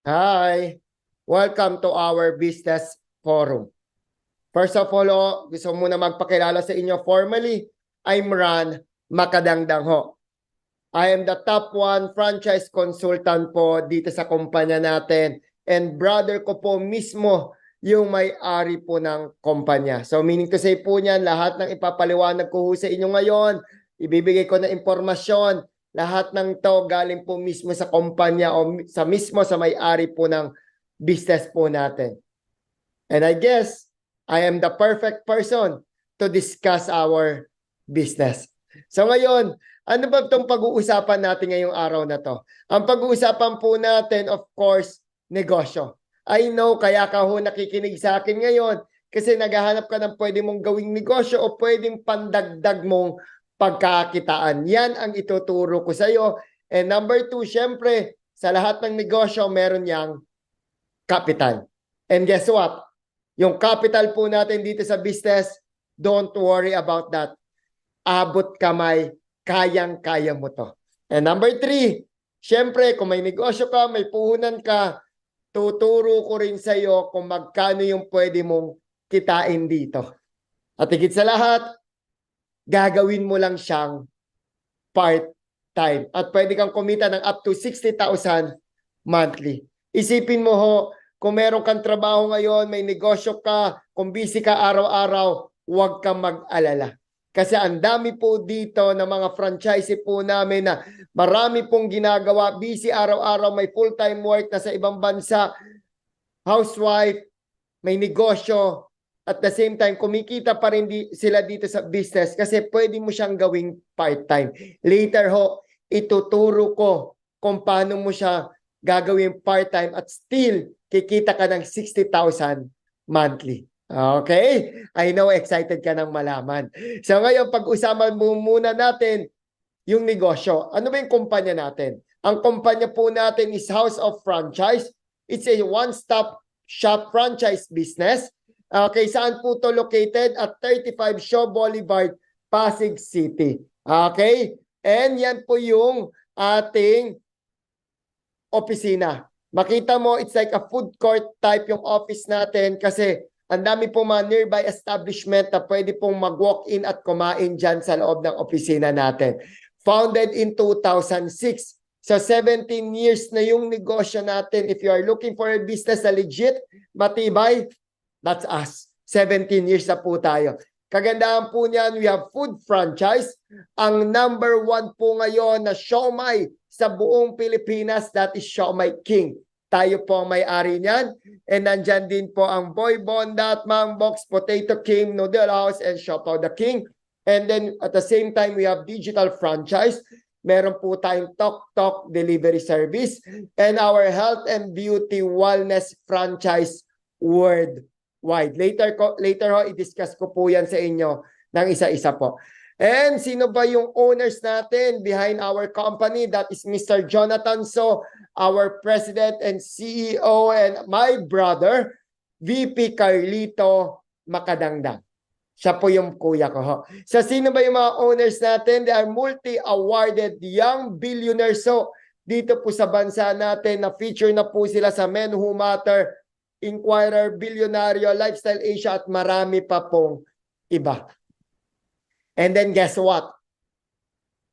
Hi! Welcome to our business forum. First of all, gusto muna magpakilala sa inyo formally. I'm Ran Makadangdang ho. I am the top 1 franchise consultant po dito sa kumpanya natin. And brother ko po mismo yung may-ari po ng kumpanya. So meaning to say po niyan, lahat ng ipapaliwanag ko sa inyo ngayon, ibibigay ko na impormasyon, lahat ng to galing po mismo sa kumpanya o sa may-ari po ng business po natin. And I guess I am the perfect person to discuss our business. So ngayon, ano ba itong pag-uusapan natin ngayong araw na to? Ang pag-uusapan po natin, of course, negosyo. I know, kaya ka ho nakikinig sa akin ngayon kasi naghahanap ka ng pwede mong gawing negosyo o pwedeng pandagdag mong pagkakitaan. Yan ang ituturo ko sa iyo. And number 2, syempre, sa lahat ng negosyo, meron yang capital. And guess what? Yung capital po natin dito sa business, don't worry about that. Abot kamay, kayang-kaya mo to. And number 3, syempre, kung may negosyo ka, may puhunan ka, tuturo ko rin sa iyo kung magkano yung pwede mong kitain dito. At higit sa lahat, gagawin mo lang siyang part-time. At pwede kang kumita ng up to 60,000 monthly. Isipin mo ho, kung meron kang trabaho ngayon, may negosyo ka, kung busy ka araw-araw, huwag kang mag-alala. Kasi ang dami po dito ng mga franchise po namin na marami pong ginagawa, busy araw-araw, may full-time work na sa ibang bansa, housewife, may negosyo, at the same time, kumikita pa rin sila dito sa business kasi pwede mo siyang gawing part-time. Later ho, ituturo ko kung paano mo siya gagawin part-time at still kikita ka ng 60,000 monthly. Okay? I know excited ka nang malaman. So ngayon, pag-usapan muna natin yung negosyo. Ano ba yung kumpanya natin? Ang kumpanya po natin is House of Franchise. It's a one-stop shop franchise business. Okay, saan po to located? At 35 Shaw Boulevard, Pasig City. Okay? And yan po yung ating opisina. Makita mo, it's like a food court type yung office natin kasi ang dami pong mga nearby establishment na pwede pong mag-walk-in at kumain dyan sa loob ng opisina natin. Founded in 2006. So 17 years na yung negosyo natin. If you are looking for a business na legit, matibay, that's us. 17 years na po tayo. Kagandahan po niyan, we have food franchise. Ang number 1 po ngayon na siomai sa buong Pilipinas, that is Siomai King. Tayo po ang may-ari niyan. And nandyan din po ang Boy Bondat, Mang Box, Potato King, Noodle House, and Siopaw the King. And then at the same time, we have digital franchise. Meron po tayong Tok delivery service. And our health and beauty wellness franchise worldwide. Later ho, i-discuss ko po yan sa inyo ng isa-isa po. And sino ba yung owners natin behind our company? That is Mr. Jonathan So, our President and CEO, and my brother, VP Carlito Makadangdang. Siya po yung kuya ko ho. So sino ba yung mga owners natin? They are multi-awarded young billionaires. So dito po sa bansa natin, na-feature na po sila sa Men Who Matter, Inquirer, Billionario, Lifestyle Asia, at marami pa pong iba. And then guess what?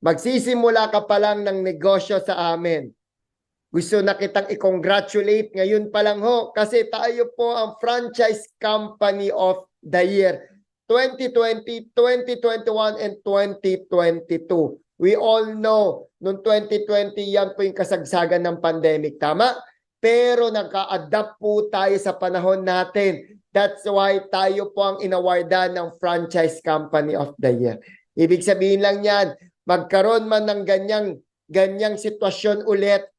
Magsisimula ka pa lang ng negosyo sa amin. Gusto na kitang i-congratulate ngayon pa lang ho kasi tayo po ang Franchise Company of the Year 2020, 2021, and 2022. We all know, noong 2020, yan po yung kasagsagan ng pandemic. Tama? Pero naka-adapt po tayo sa panahon natin. That's why tayo po ang inawardan ng Franchise Company of the Year. Ibig sabihin lang yan, magkaroon man ng ganyang sitwasyon ulit,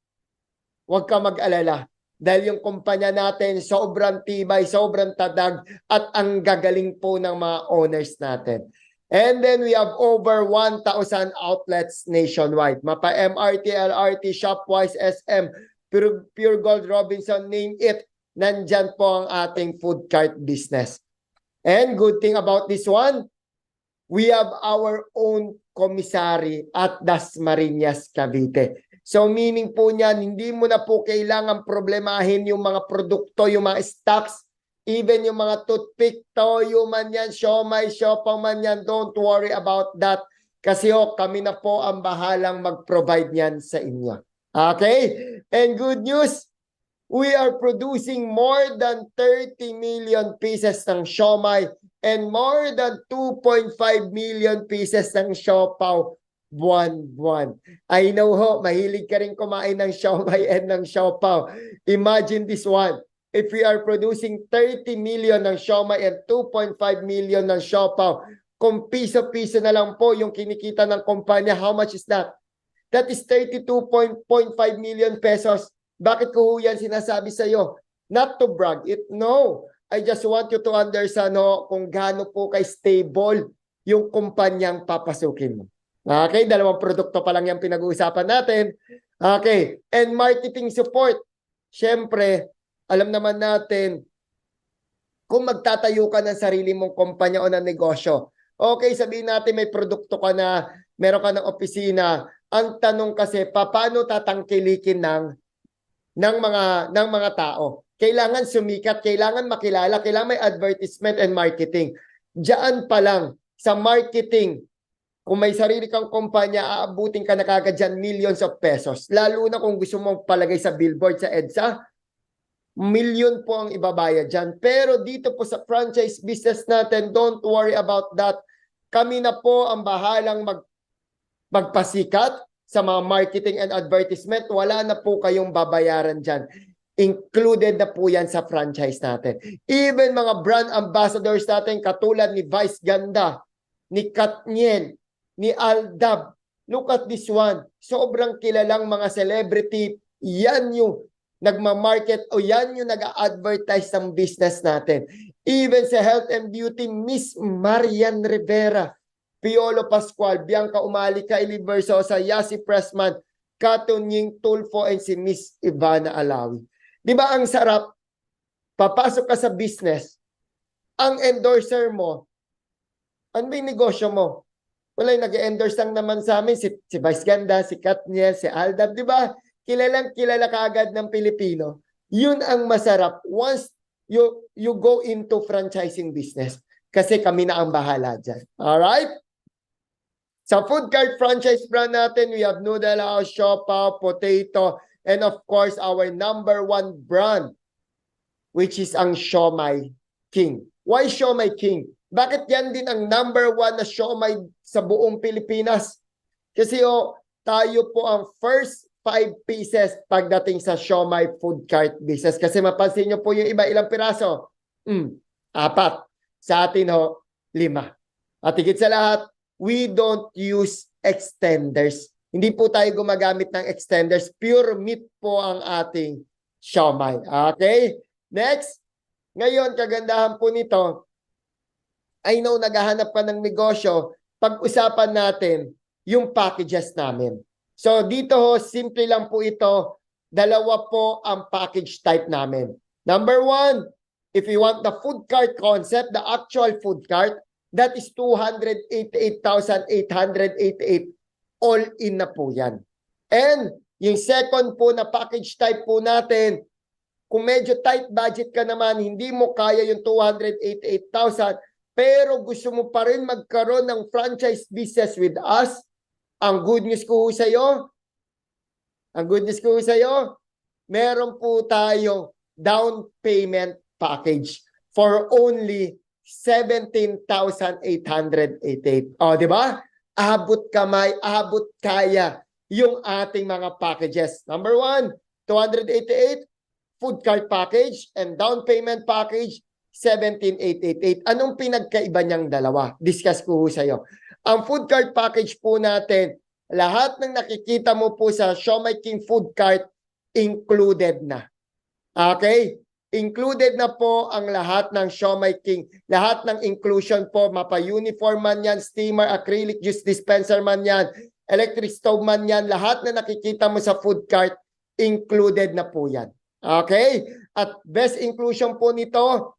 huwag ka mag-alala. Dahil yung kumpanya natin, sobrang tibay, sobrang tadag, at ang gagaling po ng mga owners natin. And then we have over 1,000 outlets nationwide. Mapa MRT, LRT, Shopwise, SM, Pure Gold, Robinson, name it. Nandyan po ang ating food cart business. And good thing about this one, we have our own commissary at Dasmariñas, Cavite. So meaning po niyan, hindi mo na po kailangan problemahin yung mga produkto, yung mga stocks, even yung mga toothpick, toyo man yan, siomai, siopaw man yan, don't worry about that. Kasi kami na po ang bahalang mag-provide niyan sa inyo. Okay? And good news, we are producing more than 30 million pieces ng siomai and more than 2.5 million pieces ng siopaw buwan-buwan. I know mahilig ka rin kumain ng siomai and ng siopaw. Imagine this one. If we are producing 30 million ng siomai and 2.5 million ng siopaw, kung piso-piso na lang po yung kinikita ng kumpanya, how much is that? That is 32.5 million pesos. Bakit ko yan sinasabi sa iyo? Not to brag it, no. I just want you to understand kung gaano po kay stable yung kumpanyang papasukin mo. Okay, dalawang produkto pa lang yung pinag-uusapan natin. Okay, and marketing support. Siyempre, alam naman natin, kung magtatayo ka ng sarili mong kumpanya o ng negosyo, okay, sabihin natin may produkto ka na, meron ka ng opisina. Ang tanong kasi, paano tatangkilikin ng mga tao? Kailangan sumikat, kailangan makilala, kailangan may advertisement and marketing. Diyan pa lang, sa marketing, kung may sarili kang kumpanya, aabutin ka na kagad dyan millions of pesos. Lalo na kung gusto mong palagay sa billboard, sa EDSA, milyon po ang ibabayad dyan. Pero dito po sa franchise business natin, don't worry about that. Kami na po ang bahalang magpasikat sa mga marketing and advertisement. Wala na po kayong babayaran dyan. Included na po yan sa franchise natin. Even mga brand ambassadors natin katulad ni Vice Ganda, ni Katniel, ni Aldab. Look at this one. Sobrang kilalang mga celebrity. Yan yung nagmamarket o yan yung nag-advertise ng business natin. Even sa health and beauty, Miss Marian Rivera, Piolo Pascual, Bianca Umalica, Eli Versosa, Yasi Pressman, Katunying Tulfo, and si Miss Ivana Alawi. Di ba ang sarap? Papasok ka sa business, ang endorser mo, ano ba yung negosyo mo? Wala yung nag-endorse lang naman sa amin, si Vice Ganda, si Katniel, si Aldab, di ba? Kilalang kilala kaagad ng Pilipino. Yun ang masarap once you go into franchising business. Kasi kami na ang bahala dyan. Alright? Sa food cart franchise brand natin, we have Noodle House, Siopaw, Potato, and of course, our number one brand, which is ang Siomai King. Why Siomai King? Bakit yan din ang number one na siomai sa buong Pilipinas? Kasi tayo po ang first 5 pieces pagdating sa siomai food cart business. Kasi mapansin nyo po yung iba, ilang piraso? 4. Sa atin 5. At higit sa lahat, we don't use extenders. Hindi po tayo gumagamit ng extenders. Pure meat po ang ating siomai. Okay? Next. Ngayon, kagandahan po nito, I know naghahanap ka ng negosyo, pag-usapan natin yung packages namin. So dito simple lang po ito, 2 po ang package type namin. Number 1, if you want the food cart concept, the actual food cart, that is 288,888. All in na po yan. And yung second po na package type po natin, kung medyo tight budget ka naman, hindi mo kaya yung 288,000, pero gusto mo pa rin magkaroon ng franchise business with us, ang good news ko sa iyo, meron po tayong down payment package for only 17,888. O, di ba? Abot kamay, abot kaya yung ating mga packages. Number 1, 288 food cart package and down payment package 17,888. Anong pinagkaiba niyang dalawa? Discuss ko sa iyo. Ang food cart package po natin, lahat ng nakikita mo po sa Siomai King food cart included na. Okay? Included na po ang lahat ng Siomai King. Lahat ng inclusion po, mapa-uniform man yan, steamer, acrylic juice dispenser man yan, electric stove man yan, lahat na nakikita mo sa food cart, included na po yan. Okay? At best inclusion po nito,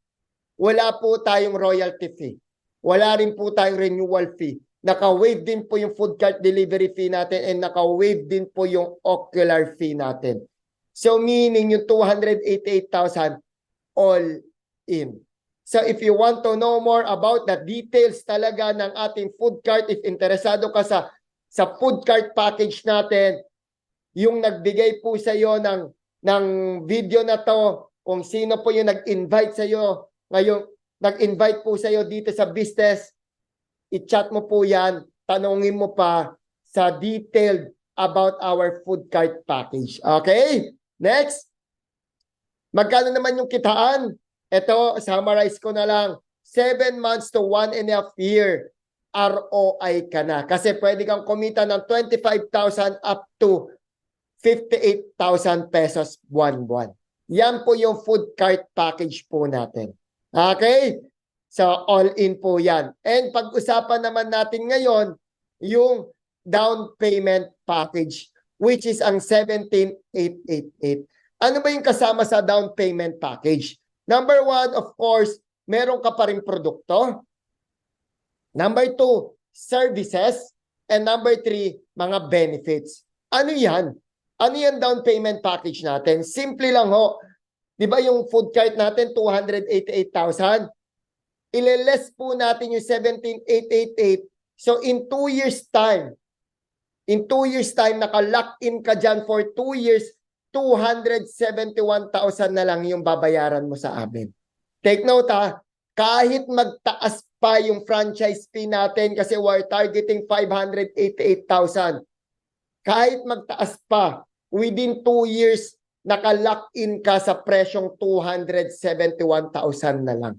wala po tayong royalty fee. Wala rin po tayong renewal fee. naka-waive din po yung food cart delivery fee natin and naka-waive din po yung ocular fee natin. So meaning yung 288,000 all in. So if you want to know more about the details talaga ng ating food cart, if interesado ka sa food cart package natin, yung nagbigay po sa iyo ng video na to, kung sino po yung nag-invite sa iyo, ngayon nag-invite po sa iyo dito sa business, i-chat mo po yan, tanungin mo pa sa detailed about our food cart package. Okay? Next. Magkano naman yung kitaan? Ito, summarize ko na lang. 7 months to 1.5 year ROI ka na. Kasi pwede kang kumita ng 25,000 up to 58,000 pesos buwan-buwan. Yan po yung food cart package po natin. Okay? So, all in po yan. And pag-usapan naman natin ngayon, yung down payment package, which is ang 17,888. Ano ba yung kasama sa down payment package? Number 1, of course, meron ka pa ring produkto. Number 2, services. And number 3, mga benefits. Ano yan? Ano yan down payment package natin? Simple lang ho. Di ba yung food cart natin, 288,000? Ile-less po natin yung 17,888. So in 2 years time, naka-lock in ka dyan for 2 years, 271,000 na lang yung babayaran mo sa amin. Take note ha, kahit magtaas pa yung franchise fee natin kasi we're targeting 588,000. Kahit magtaas pa, within 2 years, naka-lock in ka sa presyong 271,000 na lang.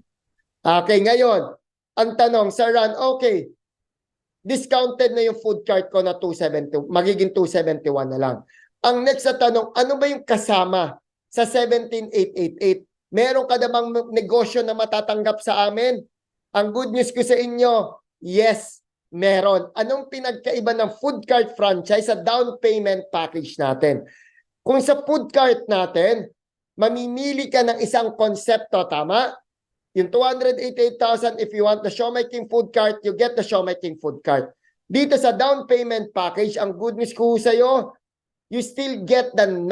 Okay, ngayon, ang tanong, Sir Ran, okay, discounted na yung food cart ko na 270, magiging 271 na lang. Ang next na tanong, ano ba yung kasama sa 17,888? Meron ka na bang negosyo na matatanggap sa amin? Ang good news ko sa inyo, yes, meron. Anong pinagkaiba ng food cart franchise sa down payment package natin? Kung sa food cart natin, mamimili ka ng isang konsepto, tama? Yung 288,000, if you want the Showmaking food cart, you get the Showmaking food cart. Dito sa down payment package, ang good news ko sa iyo, you still get the 9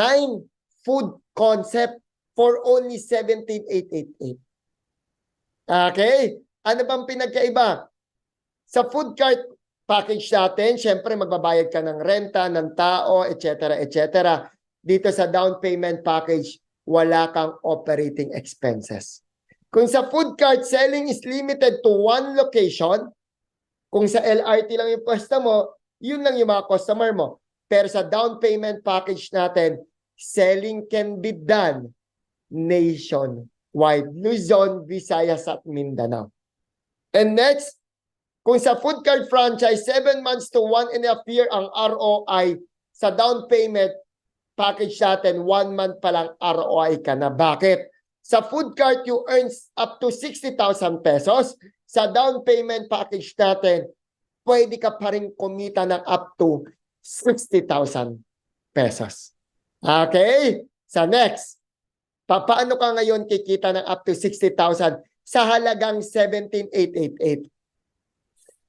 food concept for only 17,888. Okay? Ano bang pinagkaiba? Sa food cart package natin, syempre magbabayad ka ng renta, ng tao, etc. etc. Dito sa down payment package, wala kang operating expenses. Kung sa food cart selling is limited to 1 location, kung sa LRT lang yung pwesto mo, yun lang yung mga customer mo. Pero sa down payment package natin, selling can be done nationwide. Luzon, Visayas at Mindanao. And next, kung sa food cart franchise, 7 months to 1.5 year ang ROI, sa down payment package natin, 1 month pa lang ROI ka na. Bakit? Sa food cart, you earn up to 60,000 pesos. Sa down payment package natin, pwede ka pa rin kumita ng up to 60,000 pesos. Okay? Sa next, paano ka ngayon kikita ng up to 60,000 sa halagang 17,888?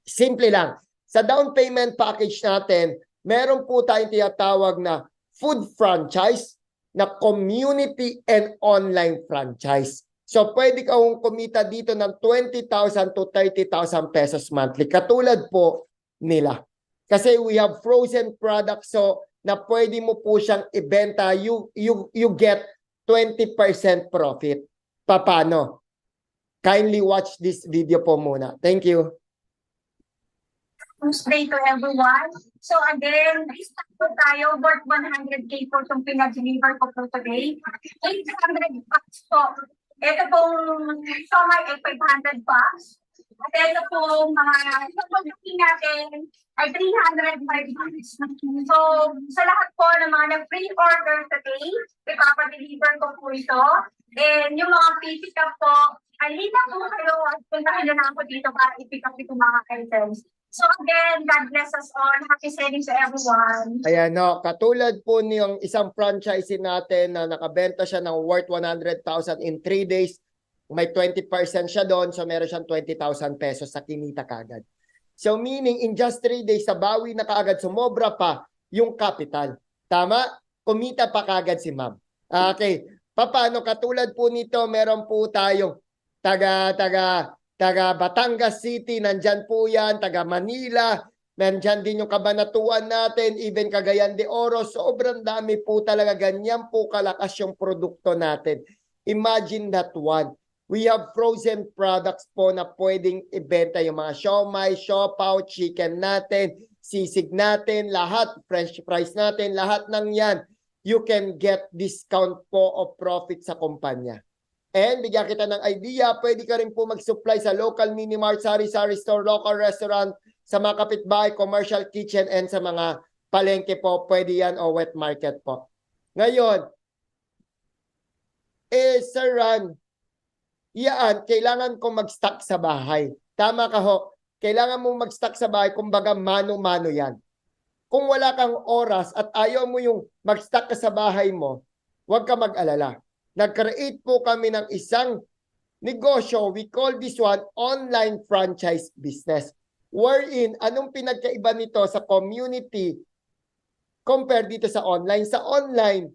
Simple lang. Sa down payment package natin, meron po tayong tinatawag na food franchise, na community and online franchise. So pwede kang kumita dito ng 20,000 to 30,000 pesos monthly. Katulad po nila. Kasi we have frozen products so na pwede mo po siyang ibenta. You get 20% profit. Paano? Kindly watch this video po muna. Thank you. Tuesday to everyone. So again, start po tayo, worth 100K po itong pinag-deliver ko po today. 800 bucks po. Ito pong Shomai ay 500 bucks. At ito pong mga pag-booking natin ay 305 bucks. So sa lahat po ng mga nag-pre-order today, ipapadeliver ko po ito. And yung mga pick up po, ay lita po kayo at puntahan na ako dito para i-pick up itong mga items. So again, God bless us all. Happy selling to everyone. Ayan no, katulad po niyong isang franchisee natin na nakabenta siya ng worth 100,000 in 3 days, may 20% siya doon, so meron siyang 20,000 pesos sa kinita kagad. So meaning in just 3 days, sa bawi na kaagad, sumobra pa yung capital. Tama? Kumita pa kaagad si ma'am. Okay. Paano? Katulad po nito, meron po tayong taga Batangas City, nandyan po yan, taga Manila, nandyan din yung Cabanatuan natin, even Cagayan de Oro, sobrang dami po talaga, ganyan po kalakas yung produkto natin. Imagine that one. We have frozen products po na pwedeng ibenta, yung mga siomai, siopaw, chicken natin, sisig natin, lahat, french fries natin, lahat ng yan, you can get discount po of profit sa kumpanya. And bigyan kita ng idea, pwede ka rin po mag-supply sa local mini-mart, sari-sari store, local restaurant, sa mga kapitbahay, commercial kitchen, and sa mga palengke po, pwede yan o wet market po. Ngayon, Sir Ran, yan, kailangan ko mag-stock sa bahay. Tama ka ho, kailangan mong mag-stock sa bahay, kumbaga mano-mano yan. Kung wala kang oras at ayaw mo yung mag-stock ka sa bahay mo, huwag ka mag-alala. Nag-create po kami ng isang negosyo, we call this one online franchise business. Wherein, anong pinagkaiba nito sa community compare dito sa online? Sa online,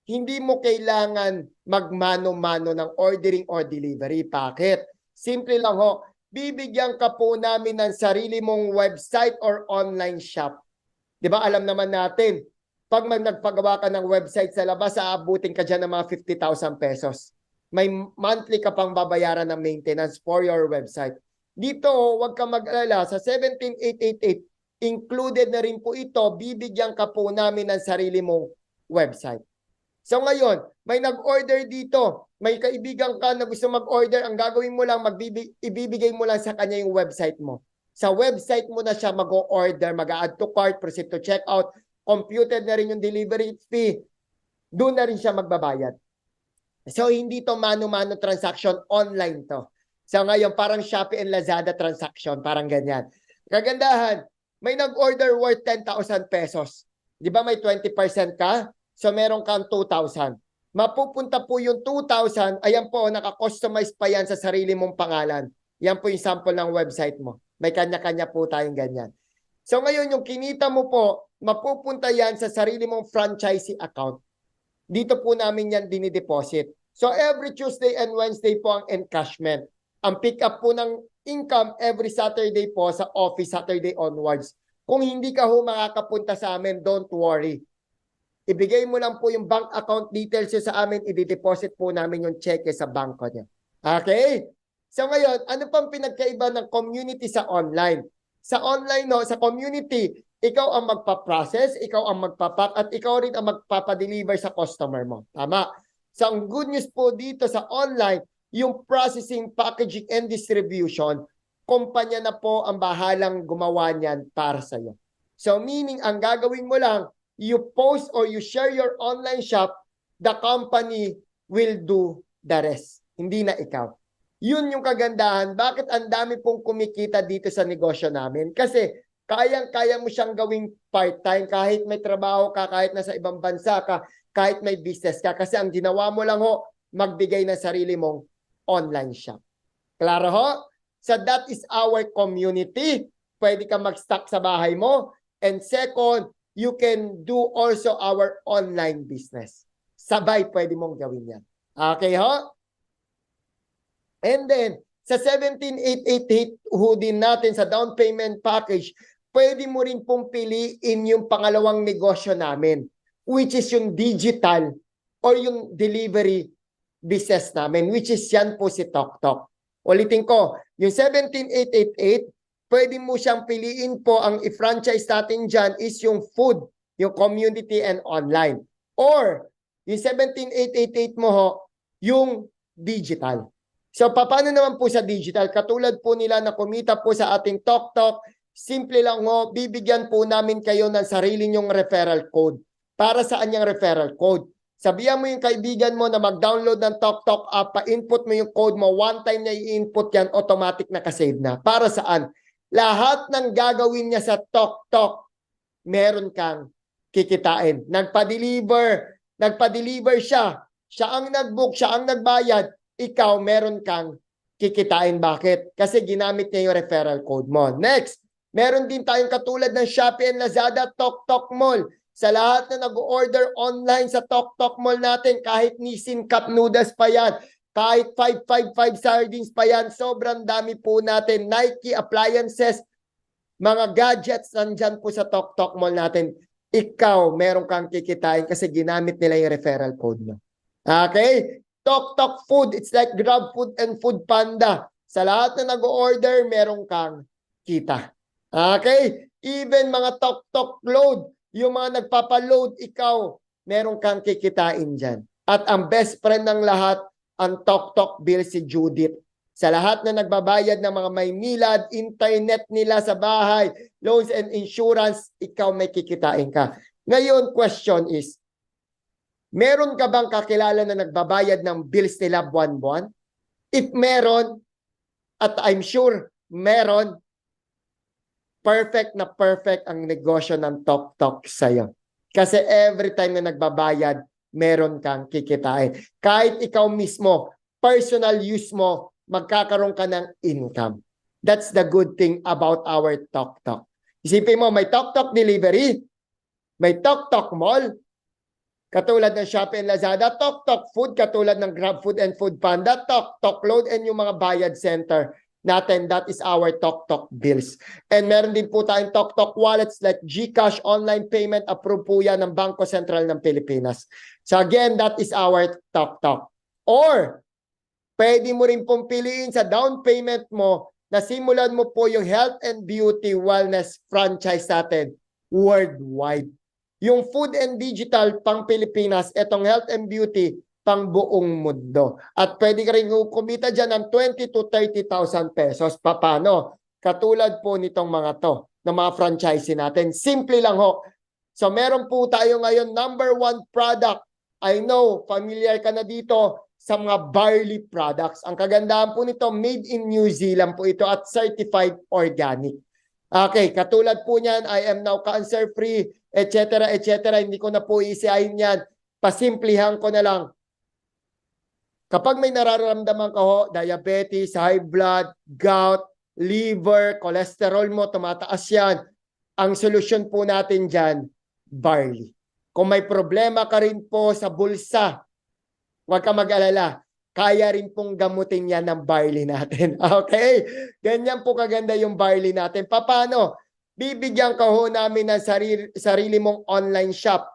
hindi mo kailangan magmano-mano ng ordering or delivery packet. Simple lang ho, bibigyan ka po namin ng sarili mong website or online shop. Di ba alam naman natin, pag nagpagawa ka ng website sa labas, aabutin ka dyan ng mga 50,000 pesos. May monthly ka pang babayaran ng maintenance for your website. Dito, huwag ka mag-alala, sa 17888, included na rin po ito, bibigyan ka po namin ng sarili mong website. So ngayon, may nag-order dito, may kaibigan ka na gusto mag-order, ang gagawin mo lang, ibibigay mo lang sa kanya yung website mo. Sa website mo na siya mag-order, mag-add to cart, proceed to checkout, computed na rin yung delivery fee, doon na rin siya magbabayad. So hindi to mano-mano transaction, online to. So ngayon, parang Shopee and Lazada transaction, parang ganyan. Kagandahan, may nag-order worth 10,000 pesos. Di ba may 20% ka? So meron kang 2,000. Mapupunta po yung 2,000, ayan po, naka-customize pa yan sa sarili mong pangalan. Yan po yung sample ng website mo. May kanya-kanya po tayong ganyan. So ngayon, yung kinita mo po, mapupunta yan sa sarili mong franchisee account. Dito po namin yan dinideposit. So every Tuesday and Wednesday po ang encashment. Ang pick up po ng income every Saturday po sa office, Saturday onwards. Kung hindi ka ho makakapunta sa amin, don't worry. Ibigay mo lang po yung bank account details sa amin, i-deposit po namin yung cheque sa bangko niya. Okay? So ngayon, ano pang pinagkaiba ng community sa online? Sa online, no, sa community, ikaw ang magpa-process, ikaw ang magpapack, at ikaw rin ang magpapadeliver sa customer mo. Tama? So ang good news po dito sa online, yung processing, packaging, and distribution, kumpanya na po ang bahalang gumawa niyan para sa iyo. So meaning, ang gagawin mo lang, you post or you share your online shop, the company will do the rest. Hindi na ikaw. Yun yung kagandahan. Bakit ang dami pong kumikita dito sa negosyo namin? Kasi kayang-kaya mo siyang gawing part-time kahit may trabaho ka, kahit nasa ibang bansa ka, kahit may business ka. Kasi ang ginawa mo lang ho, magbigay ng sarili mong online shop. Klaro ho? So that is our community. Pwede ka mag-stock sa bahay mo. And second, you can do also our online business. Sabay pwede mong gawin yan. Okay ho? And then, sa 17,888 din natin sa down payment package, pwede mo rin pong piliin yung pangalawang negosyo namin, which is yung digital or yung delivery business namin, which is yan po si TokTok. Ulitin ko, yung 17,888, pwede mo siyang piliin po, ang i-franchise natin dyan is yung food, yung community and online. Or, yung 17,888 mo ho, yung digital. So, paano naman po sa digital? Katulad po nila na kumita po sa ating TokTok, simple lang ho, bibigyan po namin kayo ng sarili nyong referral code. Para saan yung referral code? Sabihan mo yung kaibigan mo na mag-download ng TokTok app, pa-input mo yung code mo, one time na i-input yan, automatic na kasave na. Para saan? Lahat ng gagawin niya sa TokTok, meron kang kikitain. Nagpa-deliver siya. Siya ang nag-book, siya ang nagbayad. Ikaw, meron kang kikitain. Bakit? Kasi ginamit niya yung referral code mo. Next, Meron din tayong katulad ng Shopee and Lazada, Tok Tok Mall. Sa lahat na nag-order online sa Tok Tok Mall natin, kahit Nissin Cup Noodles pa yan, kahit 555 sardines pa yan, sobrang dami po natin. Nike appliances, mga gadgets, nandyan po sa Tok Tok Mall natin. Ikaw, meron kang kikitain kasi ginamit nila yung referral code mo. Okay? Tok Tok Food, it's like Grab Food and Food Panda. Sa lahat na nag-order, meron kang kita. Okay? Even mga Tok Tok Load, yung mga nagpapaload, ikaw, meron kang kikitain dyan. At ang best friend ng lahat, ang Tok Tok Bill, si Judith. Sa lahat na nagbabayad ng mga Maynilad, internet nila sa bahay, loans and insurance, ikaw may kikitain ka. Ngayon, question is, meron ka bang kakilala na nagbabayad ng bills nila buwan-buwan? If meron, at I'm sure meron, perfect na perfect ang negosyo ng Tok Tok sa'yo. Kasi every time na nagbabayad, meron kang kikitain. Kahit ikaw mismo, personal use mo, magkakaroon ka ng income. That's the good thing about our Tok Tok. Isipin mo, may Tok Tok delivery, may Tok Tok mall, katulad ng Shopee and Lazada, Tok Tok Food, katulad ng Grab Food and Food Panda, Tok Tok Load, and yung mga bayad center natin, that is our Tok Tok bills. And meron din po tayong Tok Tok wallets like GCash, online payment, approved po yan ng Bangko Sentral ng Pilipinas. So again, that is our Tok Tok. Or, pwede mo rin pong piliin sa down payment mo na simulan mo po yung health and beauty wellness franchise natin worldwide. Yung food and digital pang Pilipinas, etong health and beauty pang buong mundo. At pwede ka rin kumita dyan ng 20 to 30,000 pesos. Paano? Katulad po nitong mga to, ng mga franchise natin. Simple lang ho. So meron po tayo ngayon number 1 product. I know, familiar ka na dito sa mga barley products. Ang kagandahan po nito, made in New Zealand po ito at certified organic. Okay, katulad po niyan, I am now cancer-free, etc., etc. Hindi ko na po isiahin yan. Pasimplihan ko na lang. Kapag may nararamdaman ka ho, diabetes, high blood, gout, liver, cholesterol mo, tumataas yan. Ang solusyon po natin dyan, barley. Kung may problema ka rin po sa bulsa, huwag ka mag-alala. Kaya rin pong gamutin yan ng barley natin. Okay? Ganyan po kaganda yung barley natin. Paano? Bibigyan ka ho namin ng sarili mong online shop.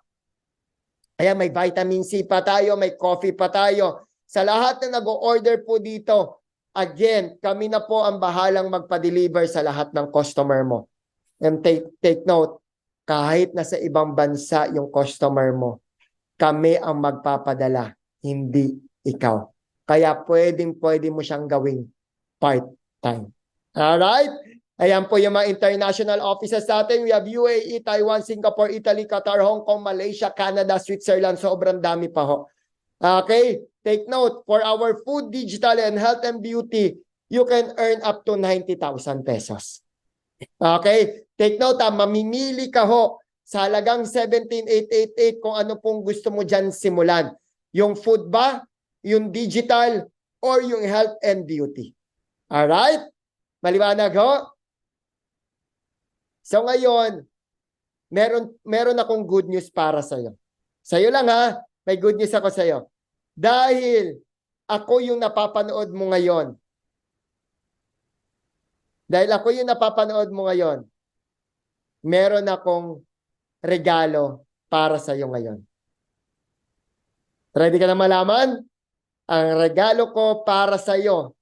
Ayan, may vitamin C pa tayo, may coffee pa tayo. Sa lahat na nag-order po dito, again, kami na po ang bahalang magpa-deliver sa lahat ng customer mo. And take note, kahit nasa ibang bansa yung customer mo, kami ang magpapadala, hindi ikaw. Kaya pwede mo siyang gawing part-time. Alright? Ayan po yung mga international offices natin. We have UAE, Taiwan, Singapore, Italy, Qatar, Hong Kong, Malaysia, Canada, Switzerland. Sobrang dami pa ho. Okay? Take note, for our food, digital, and health and beauty, you can earn up to 90,000 pesos. Okay? Take note, mamimili ka ho sa halagang 17,888 kung ano pong gusto mo dyan simulan. Yung food ba, yung digital, or yung health and beauty. Alright? Maliwanag ho? So ngayon, meron akong good news para sa'yo. Sa'yo lang ha, may good news ako sa'yo. Dahil ako yung napapanood mo ngayon. Meron akong regalo para sa iyo ngayon. Ready ka na malaman? Ang regalo ko para sa iyo.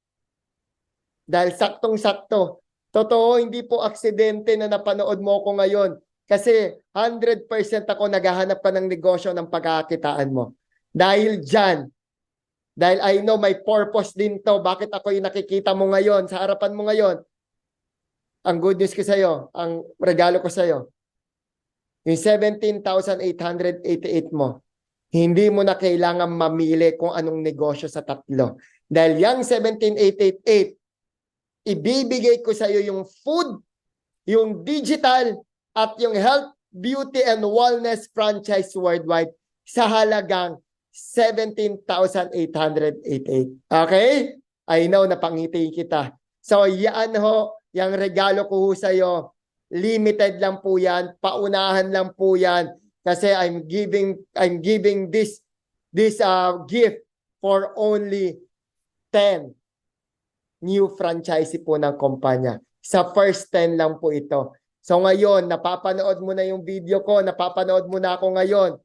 Dahil saktong-sakto. Totoo, hindi po aksidente na napanood mo ko ngayon. Kasi 100% ako naghahanap pa ng negosyo ng pagkakakitaan mo. Dahil dyan, dahil I know may purpose din to, bakit ako yung nakikita mo ngayon, sa harapan mo ngayon, ang good news ko sa'yo, ang regalo ko sa'yo, yung 17,888 mo, hindi mo na kailangan mamili kung anong negosyo sa tatlo. Dahil yung 17,888, ibibigay ko sa'yo yung food, yung digital, at yung health, beauty, and wellness franchise worldwide sa halagang 17,888. Okay? I know, napangiti kita. So, yan ho, yung regalo ko ho sa'yo. limited lang po yan, paunahan lang po yan kasi I'm giving this gift for only 10 new franchisee po ng kumpanya. Sa first 10 lang po ito. So ngayon, napapanood mo na yung video ko, napapanood mo na ako ngayon.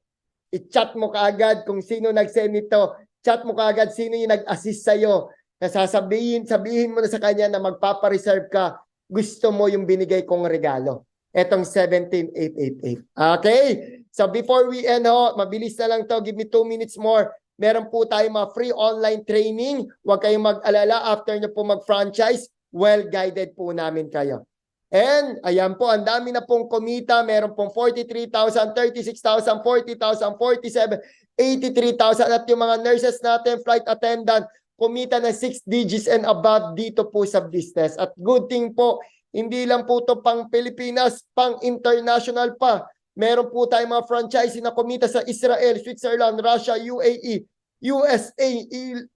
I-chat mo kaagad kung sino nag-send nito. Chat mo kaagad sino yung nag-assist sa'yo. Sabihin mo na sa kanya na magpapareserve ka. Gusto mo yung binigay kong regalo. Etong 17,888. Okay? So before we end mabilis na lang to. Give me 2 minutes more. Meron po tayo mga free online training. Huwag kayong mag-alala after nyo po mag-franchise. Well-guided po namin kayo. And ayan po, ang dami na pong kumita. Meron pong 43,000, 36,000, 40,000, 47, 83,000. At yung mga nurses natin, flight attendant, kumita na 6 digits and above dito po sa business. At good thing po, hindi lang po to pang Pilipinas, pang international pa. Meron po tayong mga franchisee na kumita sa Israel, Switzerland, Russia, UAE, USA,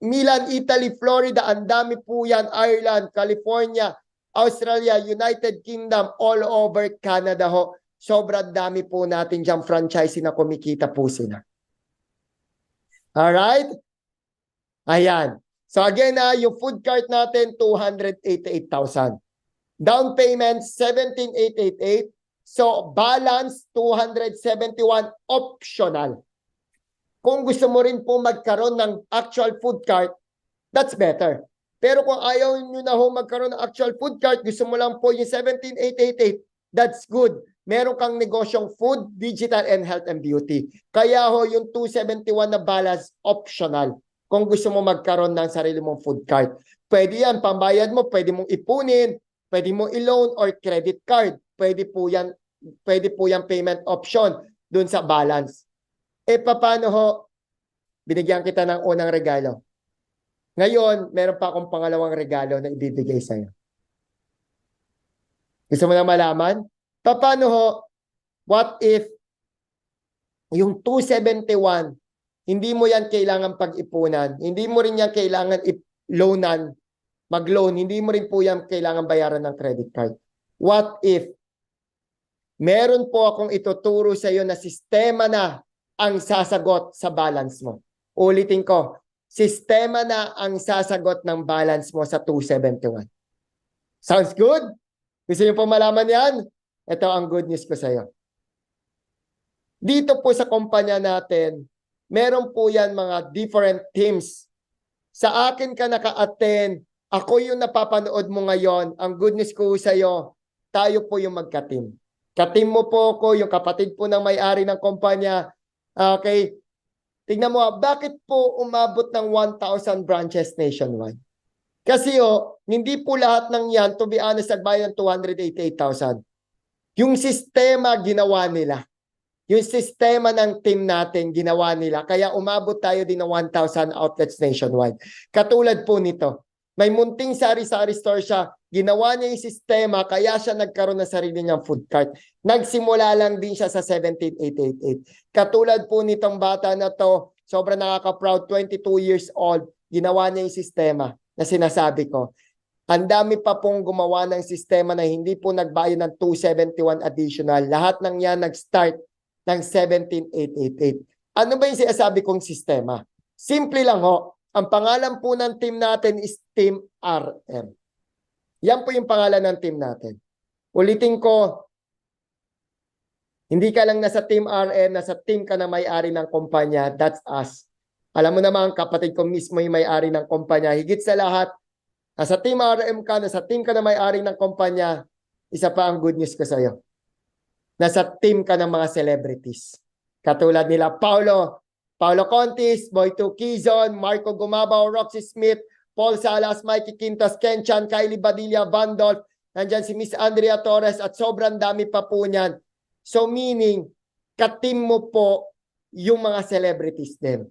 Milan, Italy, Florida. Ang dami po yan, Ireland, California, Australia, United Kingdom, all over Canada ho. Sobrang dami po natin dyan franchisee na kumikita po sila. Alright? Ayan. So again, yung food cart natin, 288,000. Down payment, 17,888. So balance, 271 optional. Kung gusto mo rin po magkaroon ng actual food cart, that's better. Pero kung ayaw nyo na ho magkaroon ng actual food cart, gusto mo lang po yung 17,888, that's good. Meron kang negosyong food, digital, and health and beauty. Kaya ho yung 271 na balance, optional. Kung gusto mo magkaroon ng sarili mong food cart. Pwede yan, pambayad mo, pwede mong ipunin, pwede mong i-loan or credit card. Pwede po yan payment option dun sa balance. Paano ho? Binigyan kita ng unang regalo. Ngayon, meron pa akong pangalawang regalo na ibibigay sa'yo. Gusto mo na malaman? Paano ho? What if yung 271, hindi mo yan kailangan pag-ipunan, hindi mo rin yan kailangan i-loanan, mag-loan, hindi mo rin po yan kailangan bayaran ng credit card. What if meron po akong ituturo sa iyo na sistema na ang sasagot sa balance mo? Ulitin ko, sistema na ang sasagot ng balance mo sa 271. Sounds good? Gusto niyo po malaman yan? Ito ang good news ko sa iyo. Dito po sa kumpanya natin, meron po yan mga different teams. Sa akin ka naka-attend, ako yung napapanood mo ngayon. Ang good news ko sa iyo, tayo po yung magka-team. Ka-team mo po ko, yung kapatid po ng may-ari ng kumpanya. Okay? Tingnan mo, bakit po umabot ng 1,000 branches nationwide? Kasi hindi po lahat ng yan, to be honest, nagbayad ng 288,000. Yung sistema ginawa nila. Yung sistema ng team natin ginawa nila. Kaya umabot tayo din ng 1,000 outlets nationwide. Katulad po nito. May munting sari-sari store siya. Ginawa niya yung sistema, kaya siya nagkaroon ng sarili niyang food cart. Nagsimula lang din siya sa 17,888. Katulad po nitong bata na to, sobrang nakaka-proud, 22 years old, ginawa niya yung sistema na sinasabi ko. Ang dami pa pong gumawa ng sistema na hindi po nagbayad ng 271 additional. Lahat ng yan nag-start ng 17,888. Ano ba yung sinasabi kong sistema? Simple lang ho. Ang pangalan po ng team natin is Team RM. Yan po yung pangalan ng team natin. Ulitin ko, hindi ka lang nasa Team RM, nasa team ka na may-ari ng kumpanya, that's us. Alam mo naman, kapatid ko mismo yung may-ari ng kumpanya. Higit sa lahat, nasa Team RM ka, nasa team ka na may-ari ng kumpanya, isa pa ang good news ko sa'yo. Nasa team ka ng mga celebrities. Katulad nila Paulo Contis, Boyto Quizon, Marco Gumabaw, Roxy Smith, Paul Salas, Mikey Quintas, Ken Chan, Kylie Badilla, Vandolph, nandyan si Miss Andrea Torres at sobrang dami pa po niyan. So meaning, ka-team mo po yung mga celebrities din.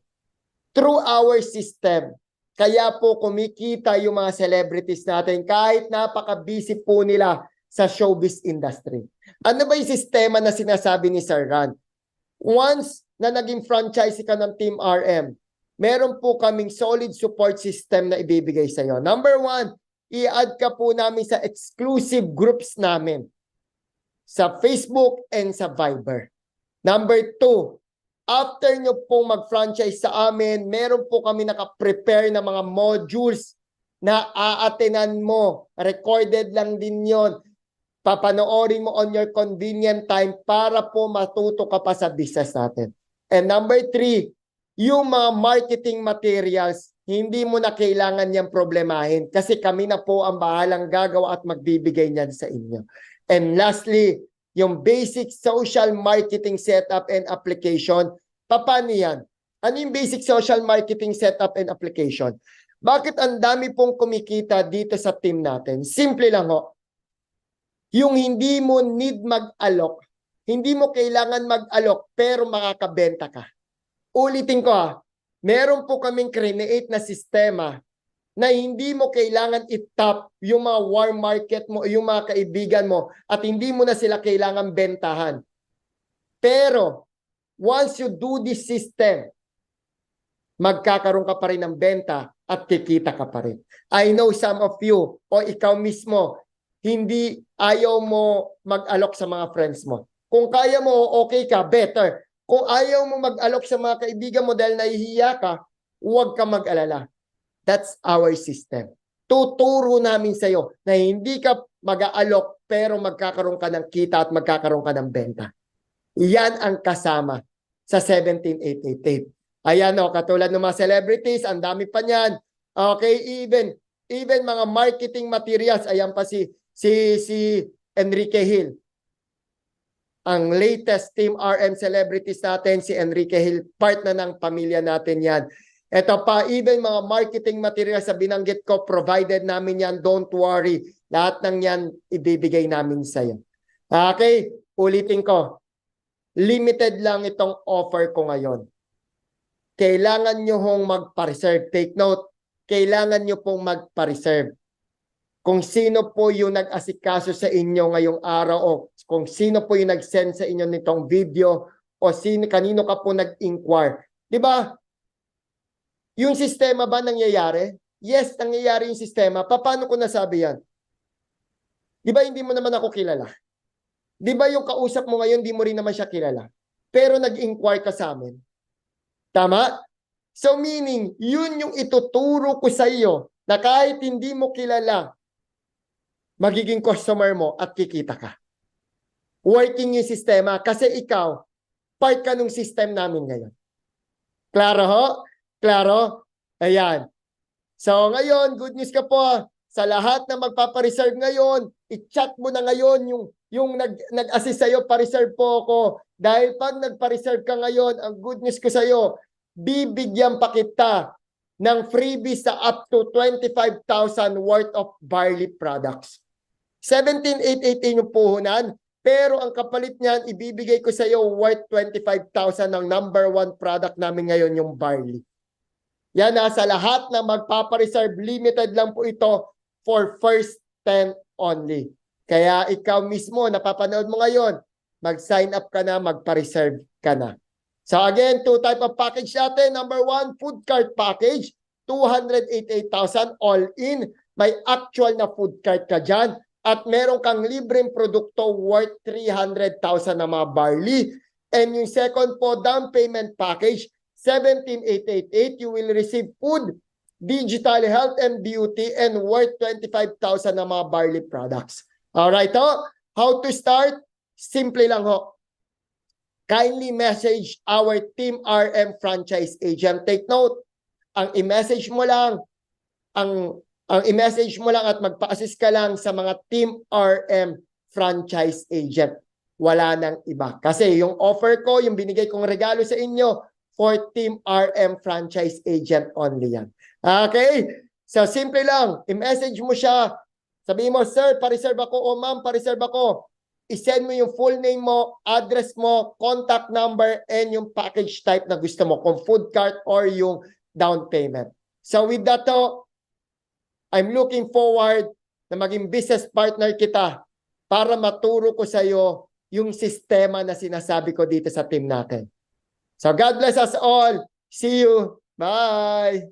Through our system, kaya po kumikita yung mga celebrities natin kahit napaka-busy po nila sa showbiz industry. Ano ba yung sistema na sinasabi ni Sir Ran? Once na naging franchisee ka ng Team RM, meron po kaming solid support system na ibibigay sa iyo. Number 1, i-add ka po namin sa exclusive groups namin. sa Facebook and sa Viber. Number 2, after nyo pong mag-franchise sa amin, meron po kami nakaprepare na mga modules na aatenan mo. Recorded lang din yon. Papanoorin mo on your convenient time para po matuto ka pa sa business natin. And number 3, yung mga marketing materials, hindi mo na kailangan niyang problemahin kasi kami na po ang bahalang gagawa at magbibigay niyan sa inyo. And lastly, yung basic social marketing setup and application, paano yan? Ano yung basic social marketing setup and application? Bakit ang dami pong kumikita dito sa team natin? Simple lang ho. Yung hindi mo need mag-alok, hindi mo kailangan mag-alok pero makakabenta ka. Ulitin ko meron po kaming create na sistema na hindi mo kailangan i-top yung mga warm market mo, yung mga kaibigan mo at hindi mo na sila kailangan bentahan. Pero once you do this system, magkakaroon ka pa rin ng benta at kikita ka pa rin. I know some of you o ikaw mismo, hindi ayaw mo mag-alok sa mga friends mo. Kung kaya mo, okay ka, better. Kung ayaw mo mag-alok sa mga kaibigan mo dahil nahihiya ka, huwag ka mag-alala. That's our system. Tuturo namin sa iyo na hindi ka mag-aalok pero magkakaroon ka ng kita at magkakaroon ka ng benta. Yan ang kasama sa 17888. Ayan katulad ng mga celebrities, ang dami pa niyan. Okay, even mga marketing materials, ayan pa si Enrique Hill. Ang latest Team RM celebrities natin, si Enrique Hill, part na ng pamilya natin yan. Ito pa, even mga marketing materials sa binanggit ko, provided namin yan, don't worry. Lahat ng yan, ibibigay namin sa iyo. Okay, ulitin ko. Limited lang itong offer ko ngayon. Kailangan nyo hong magpa-reserve. Take note, kailangan nyo pong magpa-reserve. Kung sino po yung nag-asikaso sa inyo ngayong araw o kung sino po yung nag-send sa inyo nitong video o kanino ka po nag-inquire. Di ba? Yung sistema ba nangyayari? Yes, nangyayari yung sistema. Paano ko nasabi yan? Di ba hindi mo naman ako kilala? Di ba yung kausap mo ngayon, di mo rin naman siya kilala? Pero nag-inquire ka sa amin. Tama? So meaning, yun yung ituturo ko sa iyo na kahit hindi mo kilala, magiging customer mo at kikita ka. Working yung sistema kasi ikaw, part ka nung system namin ngayon. Klaro ho? Klaro? Ayan. So ngayon, good news ka po sa lahat na magpapareserve ngayon, i-chat mo na ngayon yung nag-assist sa'yo, pa-reserve po ako. Dahil pag nagpa-reserve ka ngayon, ang good news ko sa'yo, bibigyan pa kita ng freebies sa up to 25,000 worth of barley products. 17,818 yung puhunan, pero ang kapalit niyan, ibibigay ko sa iyo worth 25,000 ng number 1 product namin ngayon, yung barley. Yan sa lahat na magpapareserve, limited lang po ito for first 10 only. Kaya ikaw mismo, napapanood mo ngayon, mag-sign up ka na, magpa-reserve ka na. So again, 2 type of package natin. Number 1, food cart package, 288,000 all in. May actual na food cart ka dyan. At meron kang libreng produkto worth 300,000 na mga barley. And yung second po, down payment package, 17,888, you will receive food, digital health and beauty, and worth 25,000 na mga barley products. Alright ho? How to start? Simple lang ho. Kindly message our Team RM franchise agent. Take note, ang i-message mo lang, ang i-message mo lang at magpa-assist ka lang sa mga Team RM franchise agent. Wala nang iba. Kasi yung offer ko, yung binigay kong regalo sa inyo, for Team RM franchise agent only yan. Okay? So, simple lang. I-message mo siya. Sabihin mo, sir, pa-reserve ako o ma'am, pa-reserve ako. I-send mo yung full name mo, address mo, contact number, and yung package type na gusto mo, kung food cart or yung down payment. So, with that, I'm looking forward na maging business partner kita para maturo ko sa iyo yung sistema na sinasabi ko dito sa team natin. So God bless us all. See you. Bye.